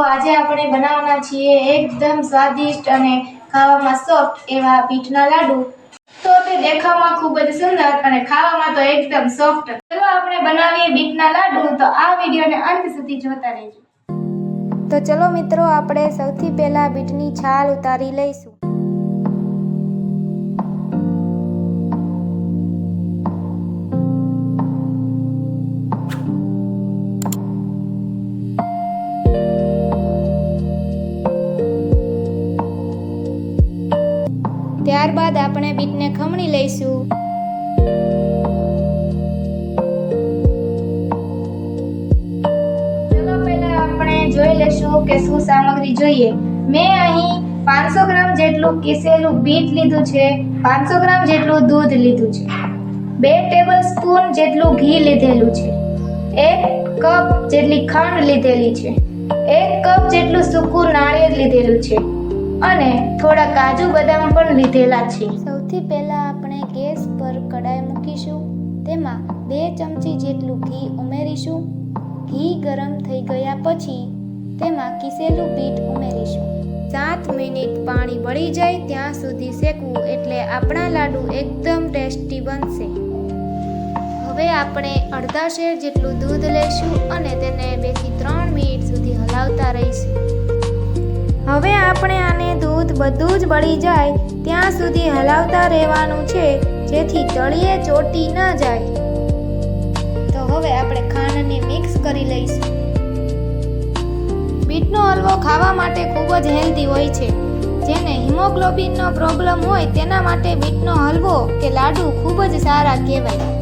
આજે આપણે બનાવવાના છીએ એકદમ સ્વાદિષ્ટ અને ખાવામાં સોફ્ટ એવા બીટના લાડુ। તો તે દેખાવમાં ખૂબ જ સુંદર અને ખાવામાં તો એકદમ સોફ્ટ। ચલો આપણે બનાવીએ બીટના લાડુ। તો આ વિડિયોને અંત સુધી જોતા રહેજો। તો ચલો મિત્રો, આપણે સૌથી પહેલા બીટની છાલ ઉતારી લઈશું। ત્યારબાદ આપણે બીટને ખમણી લઈશું। ચલો પહેલા આપણે જોઈ લેશું કે શું સામગ્રી જોઈએ। મેં અહીં 500 ગ્રામ જેટલું કીસેલું બીટ લીધું છે, 500 ગ્રામ જેટલું દૂધ લીધું છે, 2 ટેબલસ્પૂન જેટલું ઘી લીધેલું છે, 1 કપ જેટલી ખાંડ લીધેલી છે, 1 કપ જેટલું સૂકું નાળિયેર લીધેલું છે અને થોડા કાજુ બદામ પણ લીધેલા છે। સૌથી પહેલા આપણે ગેસ પર કડાઈ મૂકીશું। તેમાં 2 ચમચી જેટલું ઘી ઉમેરીશું। ઘી ગરમ થઈ ગયા પછી તેમાં કીસેલું બીટ ઉમેરીશું। 7 મિનિટ પાણી બળી જાય ત્યાં સુધી શેકવું, એટલે આપણા લાડુ એકદમ ટેસ્ટી બનશે। હવે આપણે અડધા શેર જેટલું દૂધ લઈશું અને તેને 2 થી 3 મિનિટ સુધી હલાવતા રહીશું। હવે આપણે આને દૂધ બધું જ બળી જાય ત્યાં સુધી હલાવતા રહેવાનું છે, જેથી તળિયે ચોટી ન જાય। તો હવે આપણે ખાંડને મિક્સ કરી લઈશું। બીટનો હલવો ખાવા માટે ખૂબ જ હેલ્ધી હોય છે। જેને હિમોગ્લોબિનનો પ્રોબ્લેમ હોય તેના માટે બીટનો હલવો કે લાડુ ખૂબ જ સારા કહેવાય।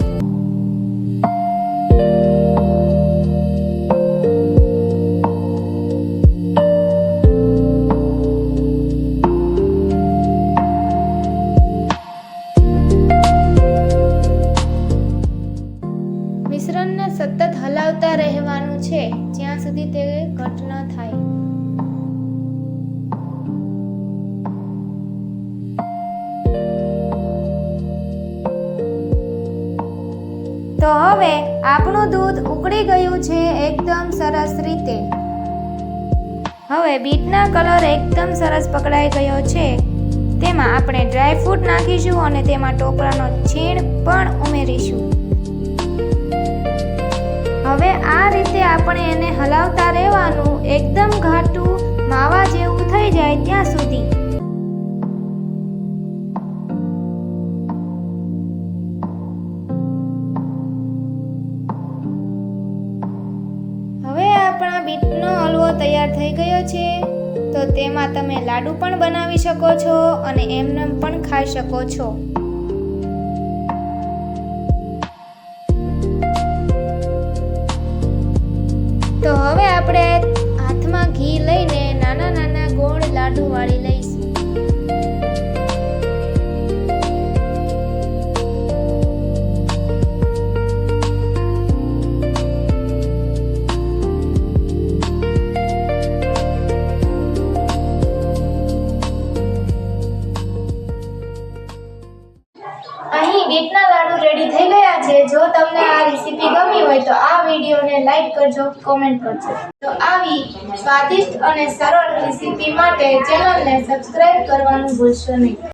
મિશ્રણને સતત હલાવતા રહેવાનું છે જ્યાં સુધી તે ઘટ ન થાય। તો હવે આપણું દૂધ ઉકળી ગયું છે એકદમ સરસ રીતે। હવે બીટના કલર એકદમ સરસ પકડાઈ ગયો છે। તેમાં આપણે ડ્રાયફ્રૂટ નાખીશું અને તેમાં ટોપરાનો છીણ પણ ઉમેરીશું। હવે આ રીતે આપણે એને હલાવતા રહેવાનું એકદમ ઘાટું માવા જેવું થઈ જાય ત્યાં સુધી। હવે આપણા બીટનો હલવો તૈયાર થઈ ગયો છે। તો તેમાં તમે લાડુ પણ બનાવી શકો છો અને એમને પણ ખાઈ શકો છો। તો હવે આપણે હાથમાં ઘી લઈને નાના નાના ગોળ લાડુ વાળી લઈશું। અહીં બીટના લાડુ રેડી થઈ ગયા છે। જો તમને આ રેસીપી ગમી હોય તો આ વિડીયોને લાઈક કરજો, કોમેન્ટ કરજો। તો આવી સ્વાદિષ્ટ અને સરળ રેસીપી માટે ચેનલને સબસ્ક્રાઇબ કરવાનું ભૂલશો નહીં।